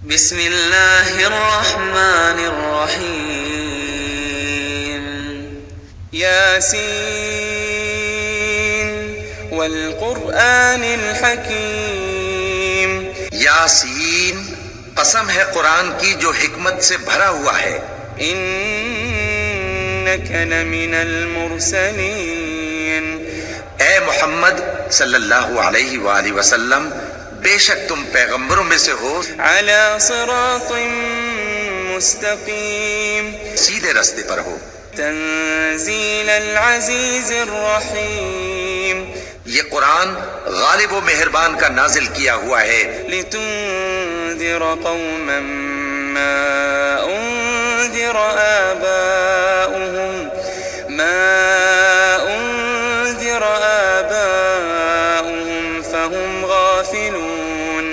بسم اللہ الرحمن الرحیم یاسین والقرآن الحکیم یاسین، قسم ہے قرآن کی جو حکمت سے بھرا ہوا ہے۔ انک لمن المرسلین، اے محمد صلی اللہ علیہ وآلہ وسلم، بے شک تم پیغمبروں میں سے ہو، علی صراط مستقیم، سیدھے راستے پر ہو۔ تنزیل العزیز الرحیم، یہ قرآن غالب و مہربان کا نازل کیا ہوا ہے، لتنذر قوما ما انذر آباؤهم فهم غافلون،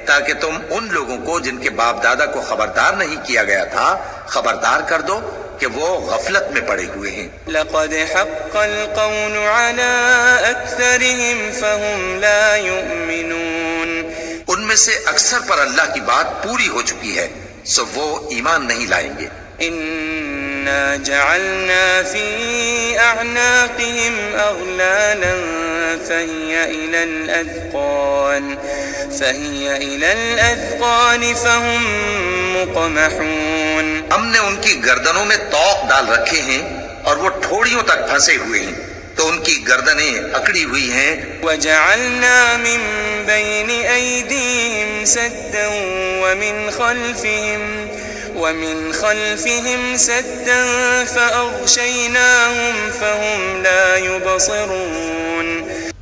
تاکہ تم ان لوگوں کو جن کے باپ دادا کو خبردار نہیں کیا گیا تھا خبردار کر دو کہ وہ غفلت میں پڑے ہوئے ہیں۔ لقد حق القول على أكثرهم فهم لا يؤمنون، ان میں سے اکثر پر اللہ کی بات پوری ہو چکی ہے سو وہ ایمان نہیں لائیں گے۔ إنا جعلنا في أعناقهم أغلالا فهي إلى الأذقان فهم مقمحون، ہم نے ان کی گردنوں میں طوق ڈال رکھے ہیں اور وہ ٹھوڑیوں تک پھنسے ہوئے ہیں تو ان کی گردنیں اکڑی ہوئی ہیں۔ وجعلنا من بين أيديهم سدا ومن خلفهم سدا فأغشيناهم فهم لا يبصرون،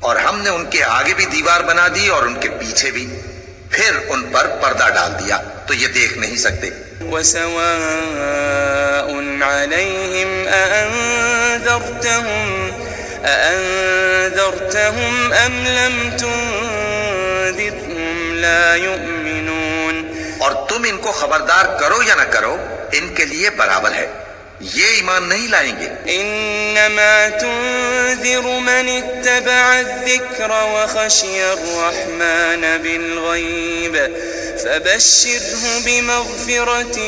اور ہم نے ان کے آگے بھی دیوار بنا دی اور ان کے پیچھے بھی، پھر ان پر پردہ ڈال دیا تو یہ دیکھ نہیں سکتے۔ وسواء عليهم أأنذرتهم أم لم تنذرهم لا يؤمنون، اور تم ان کو خبردار کرو یا نہ کرو ان کے لیے برابر ہے، یہ ایمان نہیں لائیں گے۔ انما تنذر من اتبع الذکر وخشی الرحمن بالغیب فبشره بمغفرة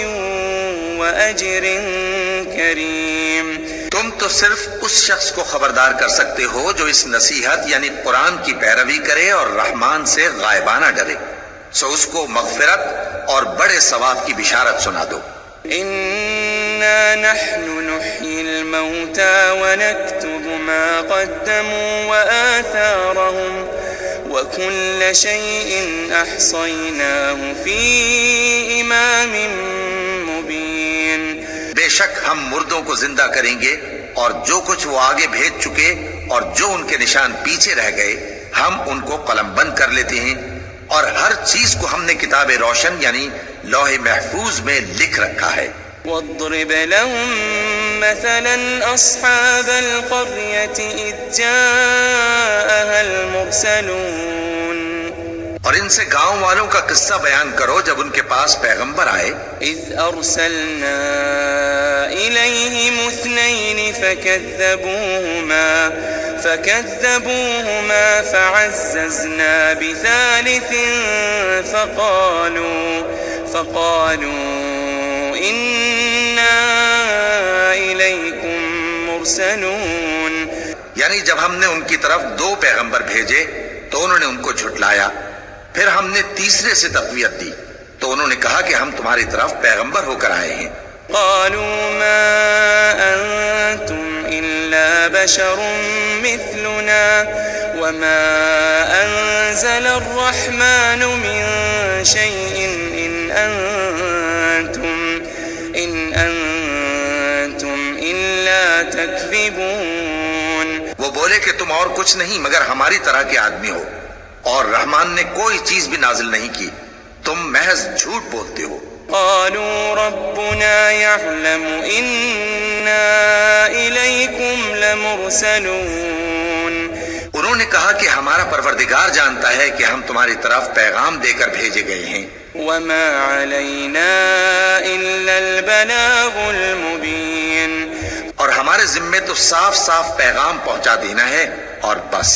واجر کریم، تم تو صرف اس شخص کو خبردار کر سکتے ہو جو اس نصیحت یعنی قرآن کی پیروی کرے اور رحمان سے غائبانہ ڈرے، سو اس کو مغفرت اور بڑے ثواب کی بشارت سنا دو۔ إنا نحن نحيي الموتى ونكتب ما قدموا وآثارهم وكل شيء أحصيناه في إمام مبين، بے شک ہم مردوں کو زندہ کریں گے اور جو کچھ وہ آگے بھیج چکے اور جو ان کے نشان پیچھے رہ گئے ہم ان کو قلم بند کر لیتے ہیں، اور ہر چیز کو ہم نے کتاب روشن یعنی لوح محفوظ میں لکھ رکھا ہے۔ واضرب لهم مثلا أصحاب القرية إذ جاءها المرسلون، اور ان سے گاؤں والوں کا قصہ بیان کرو جب ان کے پاس پیغمبر آئے۔ إذ أرسلنا إليهم اثنين فكذبوهما فعززنا بثالث فقالوا إنا إليكم مرسلون، یعنی جب ہم نے ان کی طرف دو پیغمبر بھیجے تو انہوں نے ان کو جھٹلایا، پھر ہم نے تیسرے سے تقویت دی تو انہوں نے کہا کہ ہم تمہاری طرف پیغمبر ہو کر آئے ہیں۔ قالوا ما أنتم إلا بشر مثلنا وما أنزل الرحمن من شيء إن أنتم إلا تكذبون، وہ بولے کہ تم اور کچھ نہیں مگر ہماری طرح کے آدمی ہو اور رحمان نے کوئی چیز بھی نازل نہیں کی، تم محض جھوٹ بولتے ہو۔ قالوا ربنا يعلم إنا إليكم لمرسلون، انہوں نے کہا کہ ہمارا پروردگار جانتا ہے کہ ہم تمہاری طرف پیغام دے کر بھیجے گئے ہیں، وما علينا إلا البلاغ المبين، اور ہمارے ذمے تو صاف صاف پیغام پہنچا دینا ہے اور بس۔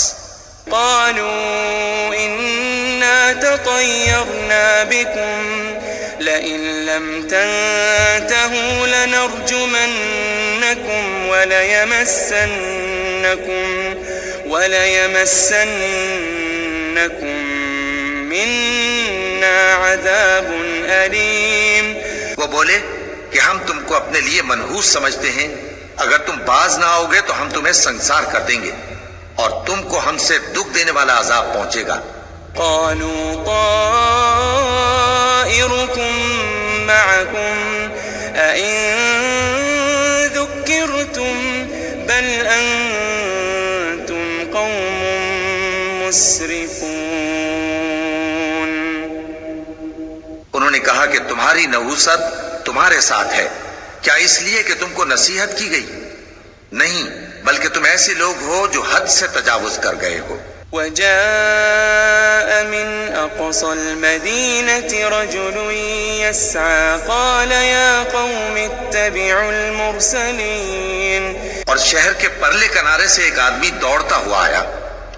قالوا إنا تطيرنا بكم لئن لم تنتهوا لنرجمنكم وليمسنكم منا عذاب أليم. وہ بولے کہ ہم تم کو اپنے لیے منحوس سمجھتے ہیں، اگر تم باز نہ آؤ گے تو ہم تمہیں سنسار کر دیں گے اور تم کو ہم سے دکھ دینے والا عذاب پہنچے گا. قالوا طائركم معكم أئن ذكرتم بل أنتم قوم مسرفون. انہوں نے کہا کہ تمہاری نحوست تمہارے ساتھ ہے، کیا اس لیے کہ تم کو نصیحت کی گئی؟ نہیں، بلکہ تم ایسے لوگ ہو جو حد سے تجاوز کر گئے ہو. وجاء من أقصى المدينة رجل يسعى قال يا قوم اتبعوا المرسلين. اور شہر کے پرلے کنارے سے ایک آدمی دوڑتا ہوا آیا،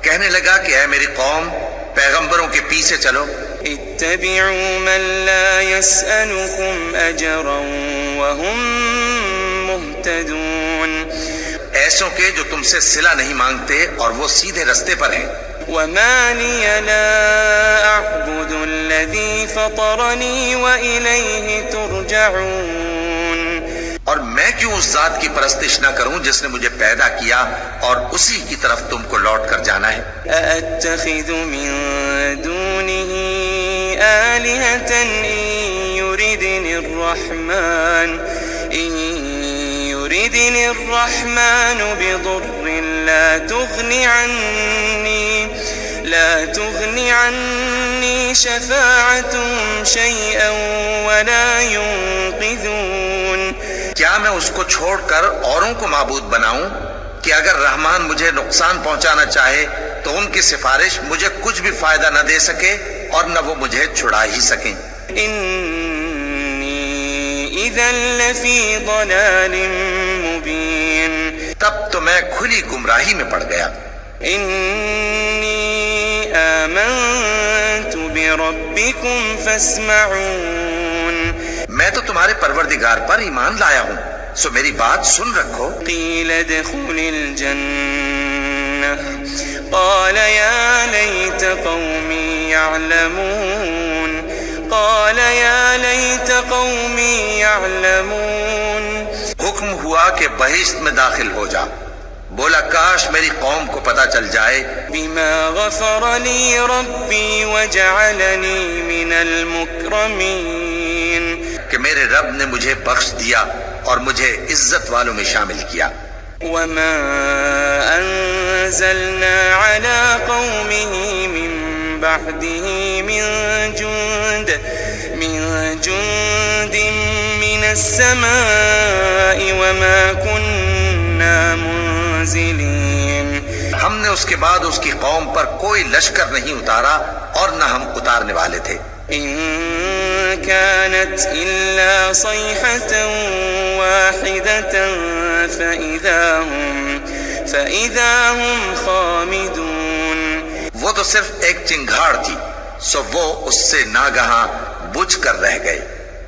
کہنے لگا کہ اے میری قوم، پیغمبروں کے پیچھے چلو. اتبعوا من لا يسألكم أجرا وهم مهتدون. ایسوں کے جو تم سے صلہ نہیں مانگتے اور وہ سیدھے رستے پر ہیں. وما لي لا أعبد الذي فطرني وإليه ترجعون. اور میں کیوں اس ذات کی پرستش نہ کروں جس نے مجھے پیدا کیا اور اسی کی طرف تم کو لوٹ کر جانا ہے. أأتخذ من دونه آلهة إن يردني الرحمن بضر لا تغني عني شفاعتهم شيئا ولا ينقذون. کیا میں اس کو چھوڑ کر اوروں کو معبود بناؤں کہ اگر رحمان مجھے نقصان پہنچانا چاہے تو ان کی سفارش مجھے کچھ بھی فائدہ نہ دے سکے اور نہ وہ مجھے چھڑا ہی سکیں. انی اذا لفی ضلال مبین. تب تو میں کھلی گمراہی میں پڑ گیا. انی آمنت بربکم فاسمعون. میں تو تمہارے پروردگار پر ایمان لایا ہوں، سو میری بات سن رکھو. قیل ادخل الجنہ قال یا لیت قومی یعلمون. حکم ہوا کہ بہشت میں داخل ہو جا. بولا کاش میری قوم کو پتا چل جائے. بما غفر لی ربی وجعلنی من المکرمین. کہ میرے رب نے مجھے بخش دیا اور مجھے عزت والوں میں شامل کیا. وما انزلنا على قومه من بعده من جند من السماء وما كنا منزلين. ہم نے اس کے بعد اس کی قوم پر کوئی لشکر نہیں اتارا اور نہ ہم اتارنے والے تھے. إن كانت إلا صيحة واحدة فإذا هم خامدون. وہ تو صرف ایک چنگھاڑ تھی، سو وہ اس سے ناگہاں بجھ کر رہ گئے.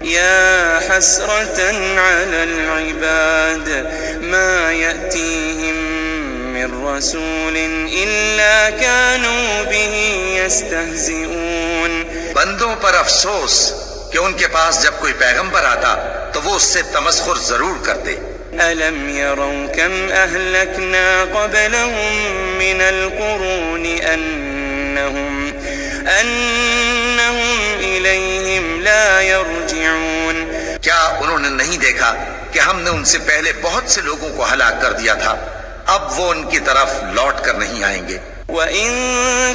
يا حسرة على العباد ما يأتيهم من رسول إلا كانوا به يستهزئون. بندوں پر افسوس کہ ان کے پاس جب کوئی پیغمبر آتا تو وہ اس سے تمسخر ضرور کرتے. ألم يروا كم أهلكنا قبلهم من القرون أنهم إليهم لا يرجعون. کیا انہوں نے نہیں دیکھا کہ ہم نے ان سے پہلے بہت سے لوگوں کو ہلاک کر دیا تھا، اب وہ ان کی طرف لوٹ کر نہیں آئیں گے. وَإِن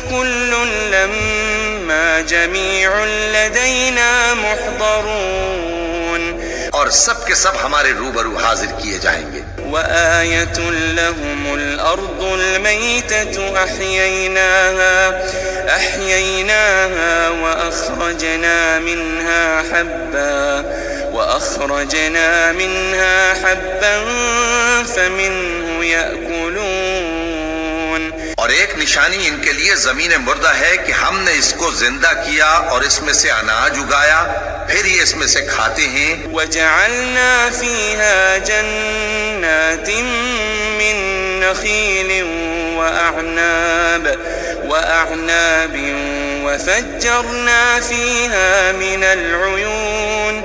كُلٌّ لَمَّا جَمِيعٌ لَدَيْنَا مُحْضَرُونَ. اور سب کے سب ہمارے روبرو حاضر کیے جائیں گے. وَآيَةٌ لَهُمُ الْأَرْضُ الْمَيْتَةُ أَحْيَيْنَاهَا وَأَخْرَجْنَا مِنْهَا حَبًّا فَمِنْهُ يَأْكُلُونَ. اور ایک نشانی ان کے لیے زمین مردہ ہے کہ ہم نے اس کو زندہ کیا اور اس میں سے اناج اگایا، پھر یہ اس میں سے کھاتے ہیں۔ وجعلنا فيها جنات من نخيل وأعناب وفجرنا فيها من العيون،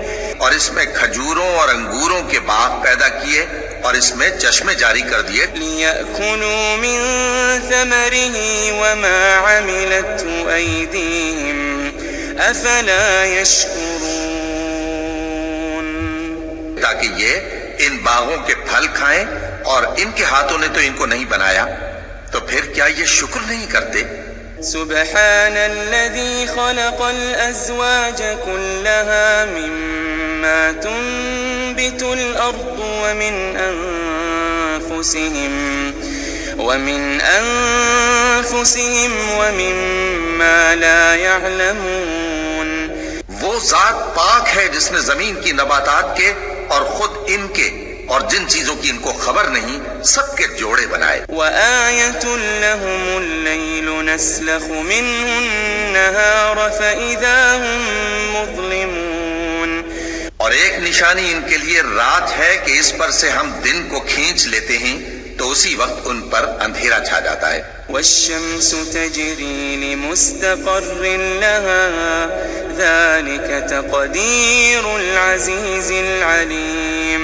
اور اس میں کھجوروں اور انگوروں کے باغ پیدا کیے اور اس میں چشمے جاری کر دیے، ليأكلوا من ثمره وما عملته أيديهم أفلا يشكرون، تاکہ یہ ان باغوں کے پھل کھائیں، اور ان کے ہاتھوں نے تو ان کو نہیں بنایا، تو پھر کیا یہ شکر نہیں کرتے؟ سبحان الذي خلق الأزواج كلها مما تنبت الأرض ومن أنفسهم ومما لا يعلمون، وہ ذات پاک ہے جس نے زمین کی نباتات کے اور خود ان کے اور جن چیزوں کی ان کو خبر نہیں سب کے جوڑے بنائے۔ وآية لهم الليل نسلخ منه النهار فإذا هم مظلمون، اور ایک نشانی ان کے لیے رات ہے کہ اس پر سے ہم دن کو کھینچ لیتے ہیں تو اسی وقت ان پر اندھیرا چھا جاتا ہے۔ والشمس تجري لمستقر لها ذلك تقدير العزيز العليم،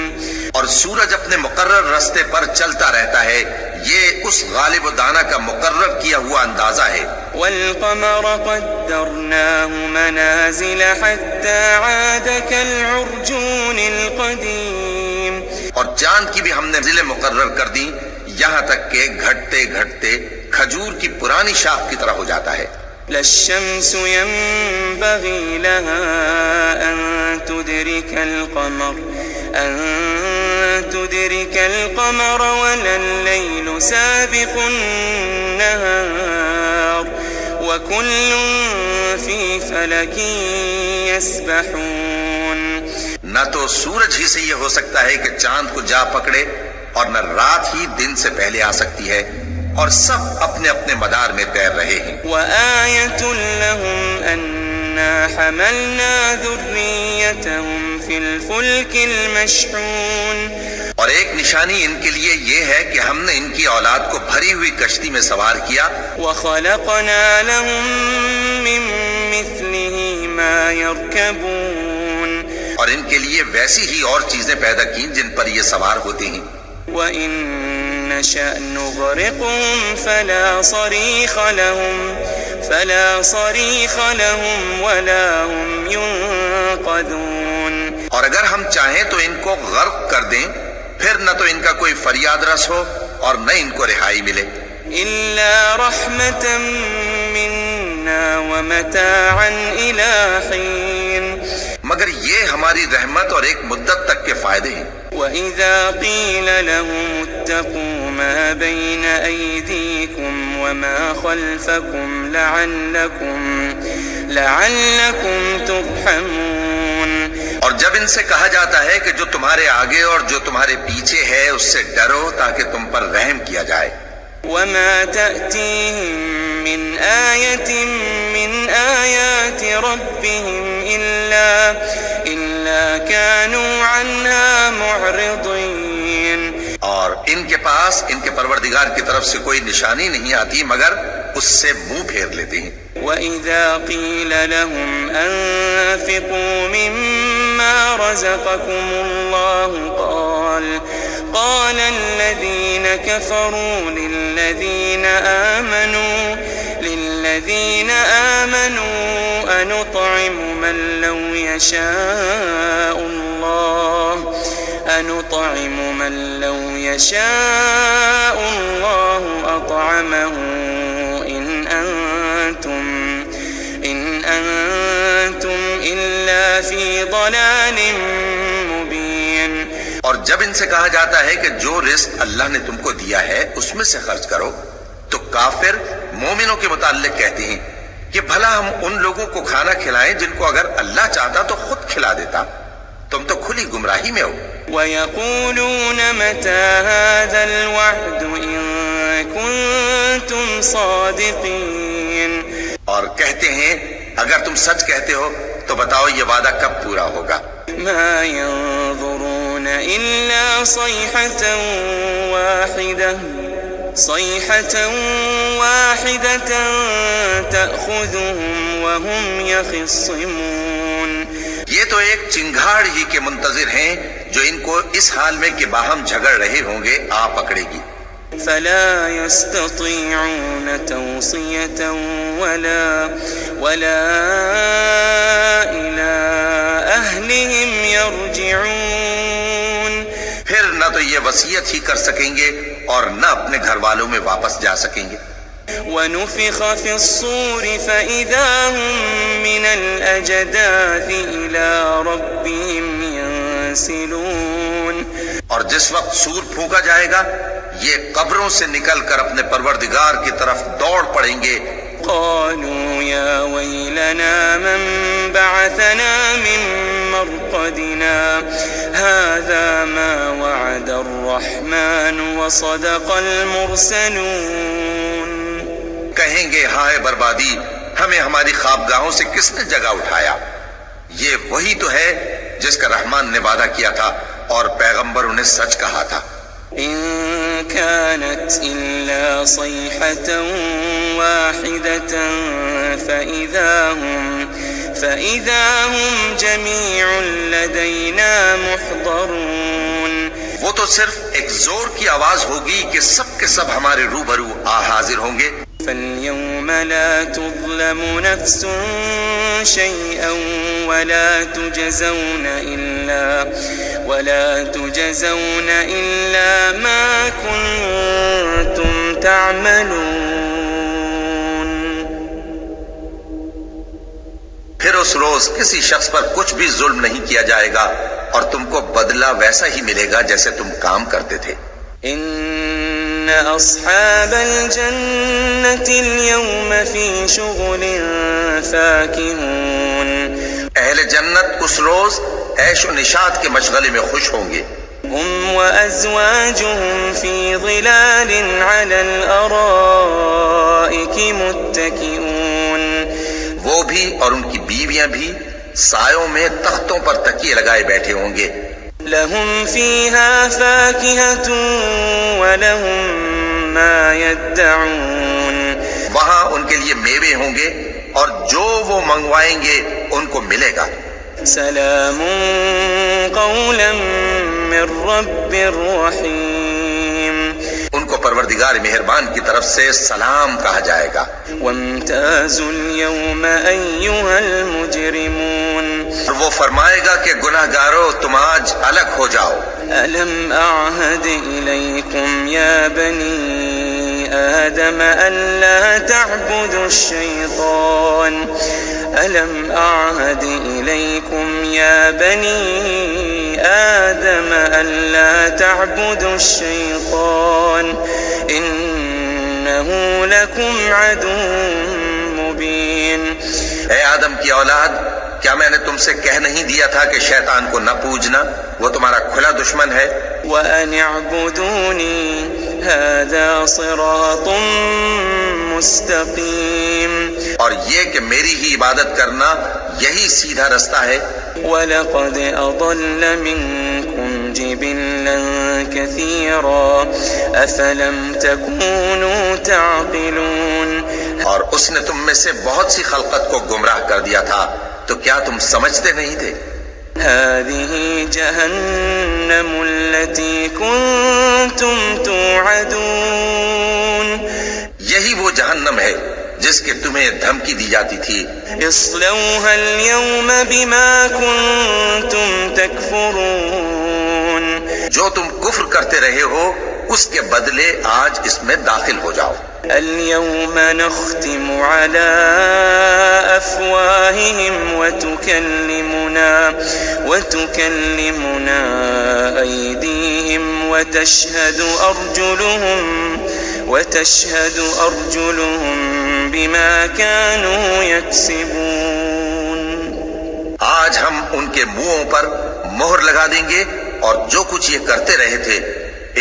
اور سورج اپنے مقرر راستے پر چلتا رہتا ہے، یہ اس غالب و دانا کا مقرر کیا ہوا اندازہ ہے۔ والقمر قدرناه منازل حتى عاد كالعرجون القديم، اور چاند کی بھی ہم نے منزلیں مقرر کر دی یہاں تک کہ گھٹتے گھٹتے کھجور کی پرانی شاخ کی طرح ہو جاتا ہے۔ لا الشمس ينبغي لها أن تدرك القمر ولا الليل سابق النهار وكل في فلك يسبحون، نہ تو سورج ہی سے یہ ہو سکتا ہے کہ چاند کو جا پکڑے، اور نہ رات ہی دن سے پہلے آ سکتی ہے، اور سب اپنے اپنے مدار میں تیر رہے ہیں۔ وآية لهم أنا حملنا ذريتهم في الفلك المشحون، اور ایک نشانی ان کے لیے یہ ہے کہ ہم نے ان کی اولاد کو بھری ہوئی کشتی میں سوار کیا، وخلقنا لهم من مثله ما يركبون، اور ان کے لیے ویسی ہی اور چیزیں پیدا کی جن پر یہ سوار ہوتے ہیں۔ وإن نشأ نغرقهم فلا صريخ لهم ولا هم ينقذون، اور اگر ہم چاہیں تو ان کو غرق کر دیں، پھر نہ تو ان کا کوئی فریاد رس ہو اور نہ ان کو رہائی ملے۔ إلا رحمة منا ومتاعا إلى حين، مگر یہ ہماری رحمت اور ایک مدت تک کے فائدے ہیں۔ وإذا قيل لهم اتقوا ما بين أيديكم وما خلفكم لعلكم ترحمون، اور جب ان سے کہا جاتا ہے کہ جو تمہارے آگے اور جو تمہارے پیچھے ہے اس سے ڈرو تاکہ تم پر رحم کیا جائے۔ وما تأتيهم من آية من آيات ربهم إلا كانوا عنها معرضين، اور ان کے پاس ان کے پروردگار کی طرف سے کوئی نشانی نہیں آتی مگر اس سے منہ پھیر لیتے ہیں۔ وإذا قيل لهم أنفقوا مما رزقكم الله قال الذين كفروا للذين آمنوا أنطعم من لو يشاء الله أطعمه إن أنتم إلا في ضلال مبين، اور جب ان سے کہا جاتا ہے کہ جو رزق اللہ نے تم کو دیا ہے اس میں سے خرچ کرو، تو کافر مومنوں کے متعلق کہتے ہیں کہ بھلا ہم ان لوگوں کو کھانا کھلائیں جن کو اگر اللہ چاہتا تو خود کھلا دیتا، تم تو کھلی گمراہی میں ہو۔ وَيَقُولُونَ مَتَى هَذَا الْوَعْدُ إِن كنتم صادقين. اور کہتے ہیں اگر تم سچ کہتے ہو تو بتاؤ یہ وعدہ کب پورا ہوگا؟ ما ينظرون إلا صيحة واحدة تأخذهم وهم يخصمون. یہ تو ایک چنگھاڑ ہی کے منتظر ہیں جو ان کو اس حال میں کہ باہم جھگڑ رہے ہوں گے آ پکڑے گی. فلا يستطيعون توصية ولا إلى أهلهم يرجعون. پھر نہ تو یہ وصیت ہی کر سکیں گے اور نہ اپنے گھر والوں میں واپس جا سکیں گے. ونفخ في الصور فإذا هم من الأجداث إلى ربهم ينسلون. اور جس وقت سور پھونکا جائے گا یہ قبروں سے نکل کر اپنے پروردگار کی طرف دوڑ پڑیں گے. قالوا يا ويلنا من بعثنا من مرقدنا هذا ما وعد الرحمن وصدق المرسلون. کہیں گے ہائے بربادی، ہمیں ہماری خوابگاہوں سے کس نے جگہ اٹھایا؟ یہ وہی تو ہے جس کا رحمان نے وعدہ کیا تھا اور پیغمبروں نے سچ کہا تھا. إن كانت إلا صيحة واحدة فإذا هم جميع لدينا محضرون. وہ تو صرف ایک زور کی آواز ہوگی کہ سب کے سب ہمارے روبرو حاضر ہوں گے. فاليوم لا تظلم نفس شيئا ولا تجزون إلا ما كنتم تعملون. پھر اس روز کسی شخص پر کچھ بھی ظلم نہیں کیا جائے گا اور تم کو بدلہ ویسا ہی ملے گا جیسے تم کام کرتے تھے. إن أصحاب الجنة اليوم في شغل فاكهون. اہل جنت اس روز عیش و نشاط کے مشغلے میں خوش ہوں گے. هم وأزواجهم في ظلال على الأرائك متكئون. وہ بھی اور ان کی بیویاں بھی سایوں میں تختوں پر تکیے لگائے بیٹھے ہوں گے. لهم فيها فاكهة ولهم ما يدعون. وہاں ان کے لیے میوے ہوں گے اور جو وہ منگوائیں گے ان کو ملے گا. سلام قولا من رب رحیم. ان کو پروردگار مہربان کی طرف سے سلام کہا جائے گا. وامتازوا اليوم أيها المجرمون. اور وہ فرمائے گا کہ گناہ گارو تم آج الگ ہو جاؤ. ألم أعهد إليكم يا بني آدم ألا تعبدوا الشيطان. ألم أعهد إليكم يا بني آدم ألا تعبدوا الشيطان إنه لكم عدو مبين. اے آدم کی اولاد، کیا میں نے تم سے کہہ نہیں دیا تھا کہ شیطان کو نہ پوجنا، وہ تمہارا کھلا دشمن ہے. وَأَنِ اعْبُدُونِي هَذَا صِرَاطٌ مُسْتَقِيمٌ. اور یہ کہ میری ہی عبادت کرنا یہی سیدھا رستہ ہے. وَلَقَدْ أَضَلَّ مِنكُمْ جِبِلًّا كَثِيرًا أَفَلَمْ تَكُونُوا تَعْقِلُونَ. اور اس نے تم میں سے بہت سی خلقت کو گمراہ کر دیا تھا، تو کیا تم سمجھتے نہیں تھے؟ هذه جهنم التي كنتم توعدون. یہی وہ جہنم ہے جس کے تمہیں دھمکی دی جاتی تھی. اصلوها اليوم بما كنتم تكفرون. جو تم کفر کرتے رہے ہو اس کے بدلے آج اس میں داخل ہو جاؤ. اليوم نختم على أفواههم وتكلمنا أيديهم وتشهد أرجلهم بما كانوا يكسبون. آج ہم ان کے منہوں پر مہر لگا دیں گے اور جو کچھ یہ کرتے رہے تھے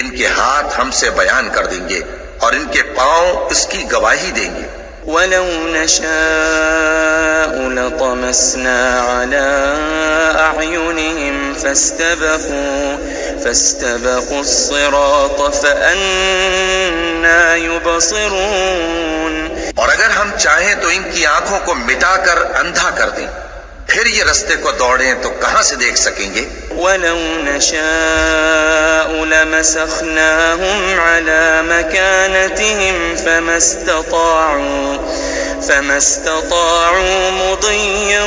ان کے ہاتھ ہم سے بیان کر دیں گے اور ان کے پاؤں اس کی گواہی دیں گے۔ وَلَوْ نَشَاءُ لَطَمَسْنَا عَلَىٰ أَعْيُنِهِمْ فَاسْتَبَقُوا الصِّرَاطَ فَأَنَّىٰ يُبْصِرُونَ۔ اور اگر ہم چاہیں تو ان کی آنکھوں کو مٹا کر اندھا کر دیں، پھر یہ رستے کو دوڑیں تو کہاں سے دیکھ سکیں گے؟ وَلَوْ نَشَاءُ لَمَسَخْنَاهُمْ عَلَىٰ مَكَانَتِهِمْ فَمَا اسْتَطَاعُوا مُضِيًّا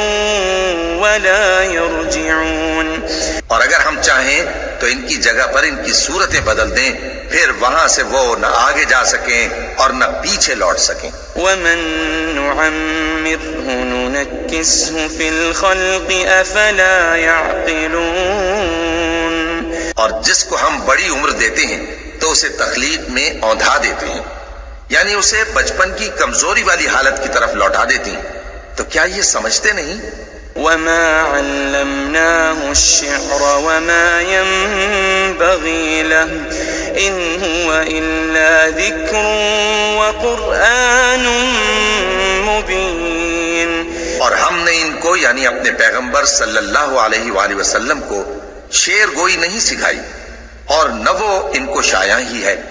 وَلَا يَرْجِعُونَ۔ اور اگر ہم چاہیں تو ان کی جگہ پر ان کی صورتیں بدل دیں، پھر وہاں سے وہ نہ آگے جا سکیں اور نہ پیچھے لوٹ سکیں۔ وَمَن نُّعَمِّرْهُ نُنَكِّسْهُ فِي الْخَلْقِ أَفَلَا يَعْقِلُونَ۔ اور جس کو ہم بڑی عمر دیتے ہیں تو اسے تخلیق میں اوندھا دیتے ہیں، یعنی اسے بچپن کی کمزوری والی حالت کی طرف لوٹا دیتے ہیں، تو کیا یہ سمجھتے نہیں؟ وَمَا عَلَّمْنَاهُ الشِّعْرَ وَمَا يَنبَغِي لَهُ إِنْ هُوَ إِلَّا ذِكْرٌ وَقُرْآنٌ مُبِينٌ۔ اور ہم نے ان کو یعنی اپنے پیغمبر صلی اللہ علیہ وآلہ وسلم کو شعر گوئی نہیں سکھائی، اور نہ وہ ان کو شایع ہی ہے،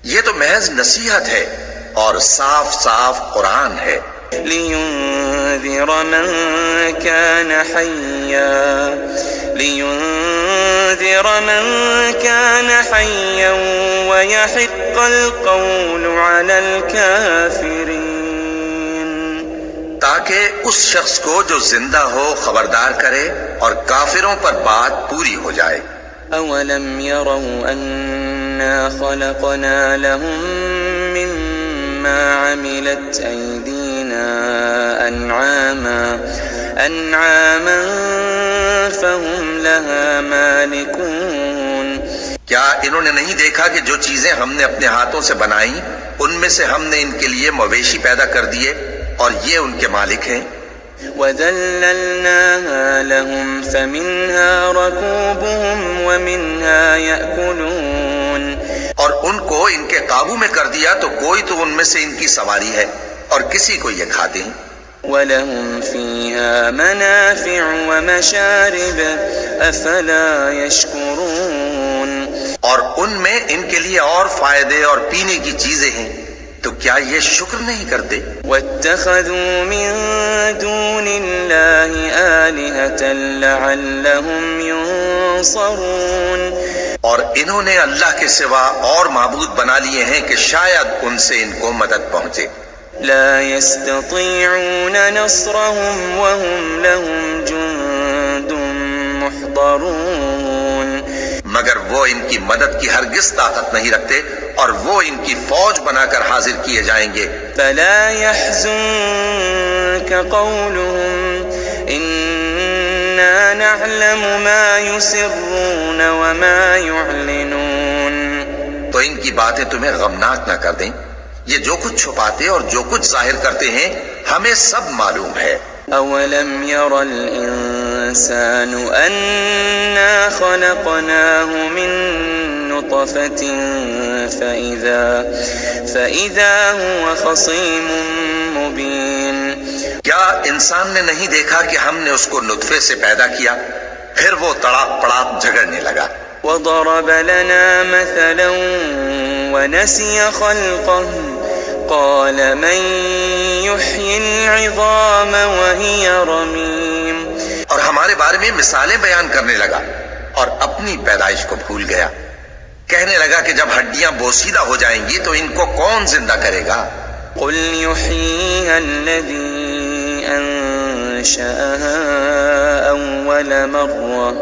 یہ تو محض نصیحت ہے اور صاف صاف قرآن ہے۔ لِيُنذِرَ مَن كَانَ حَيًّا وَيَحِقَّ الْقَوْلُ عَلَى الْكَافِرِينَ۔ تاکہ اس شخص کو جو زندہ ہو خبردار کرے اور کافروں پر بات پوری ہو جائے۔ أَوَلَمْ يَرَوْا أَنَّا خَلَقْنَا لَهُم مِّمَّا عَمِلَتْ أَيْدِينَا أَنْعَامًا فَهُمْ لَهَا مَالِكُونَ۔ کیا انہوں نے نہیں دیکھا کہ جو چیزیں ہم نے اپنے ہاتھوں سے بنائیں ان میں سے ہم نے ان کے لیے مویشی پیدا کر دیے اور یہ ان کے مالک ہیں۔ وَذَلَّلْنَاهَا لَهُمْ فَمِنْهَا رَكُوبُهُمْ وَمِنْهَا يَأْكُلُونَ۔ اور ان کو ان کے قابو میں کر دیا تو کوئی تو ان میں سے ان کی سواری ہے اور کسی کو یہ کھاتے ہیں۔ وَلَهُمْ فِيهَا مَنَافِعُ وَمَشَارِبُ أَفَلَا يَشْكُرُونَ۔ اور ان میں ان کے لیے اور فائدے اور پینے کی چیزیں ہیں، تو کیا یہ شکر نہیں کرتے؟ وَاتَّخَذُوا مِن دُونِ اللَّهِ آلِهَةً لَعَلَّهُمْ يُنصَرُونَ۔ اور انہوں نے اللہ کے سوا اور معبود بنا لیے ہیں کہ شاید ان سے ان کو مدد پہنچے۔ لا يستطيعون نصرهم وهم لهم جند محضرون۔ مگر وہ ان کی مدد کی ہرگز طاقت نہیں رکھتے اور وہ ان کی فوج بنا کر حاضر کیے جائیں گے۔ فلا يحزنك قولهم إنا نعلم ما يسرون وما يعلنون۔ تو ان کی باتیں تمہیں غمناک نہ کر دیں، یہ جو کچھ چھپاتے اور جو کچھ ظاہر کرتے ہیں ہمیں سب معلوم ہے۔ أولم ير الإنسان أنا خلقناه من نطفة فإذا هو خصيم مبين۔ کیا انسان نے نہیں دیکھا کہ ہم نے اس کو نطفے سے پیدا کیا، پھر وہ تڑاپ پڑاپ جھگڑنے لگا۔ وضرب لنا مثلا ونسي خلقه قال من يحيي العظام وهي رميم۔ اور ہمارے بارے میں مثالیں بیان کرنے لگا اور اپنی پیدائش کو بھول گیا، کہنے لگا کہ جب ہڈیاں بوسیدہ ہو جائیں گی تو ان کو کون زندہ کرے گا؟ قل يحييها الذي أنشأها أول مرة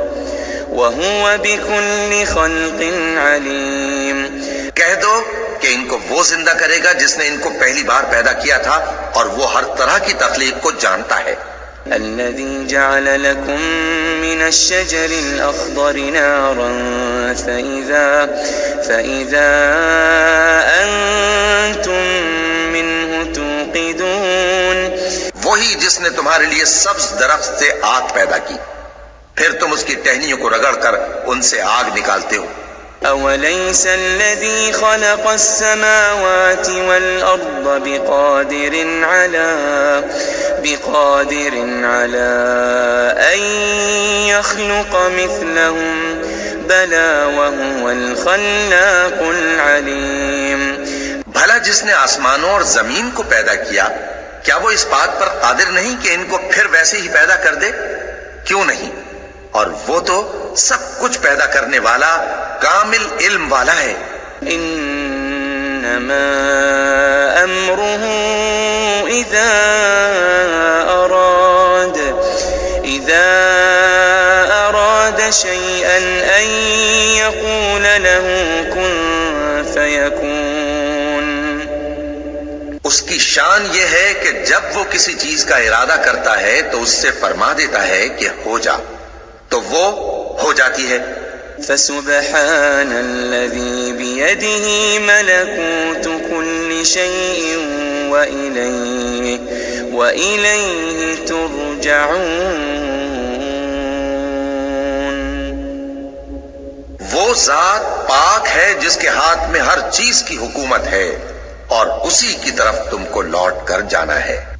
وهو بكل خلق عليم۔ کہہ دو کہ ان کو وہ زندہ کرے گا جس نے ان کو پہلی بار پیدا کیا تھا اور وہ ہر طرح کی تخلیق کو جانتا ہے۔ الذي جعل لكم من الشجر الأخضر نارا فإذا أنتم منه توقدون۔ وہی جس نے تمہارے لیے سبز درخت سے آگ پیدا کی، پھر تم اس کی ٹہنیوں کو رگڑ کر ان سے آگ نکالتے ہو۔ أوليس الذي خلق السماوات والأرض بقادر على أن يخلق مثلهم بلى وهو الخلاق العليم. بھلا جس نے آسمانوں اور زمین کو پیدا کیا، کیا وہ اس بات پر قادر نہیں کہ ان کو پھر ویسے ہی پیدا کر دے؟ کیوں نہیں؟ اور وہ تو سب کچھ پیدا کرنے والا، کامل علم والا ہے. انما امره اذا اراد شيئا ان يقول له كن فيكون. اس کی شان یہ ہے کہ جب وہ کسی چیز کا ارادہ کرتا ہے تو اس سے فرما دیتا ہے کہ ہو جا، تو وہ ہو جاتی ہے. فسبحان الذي بيده ملكوت كل شيء وإليه ترجعون. وہ ذات پاک ہے جس کے ہاتھ میں ہر چیز کی حکومت ہے اور اسی کی طرف تم کو لوٹ کر جانا ہے.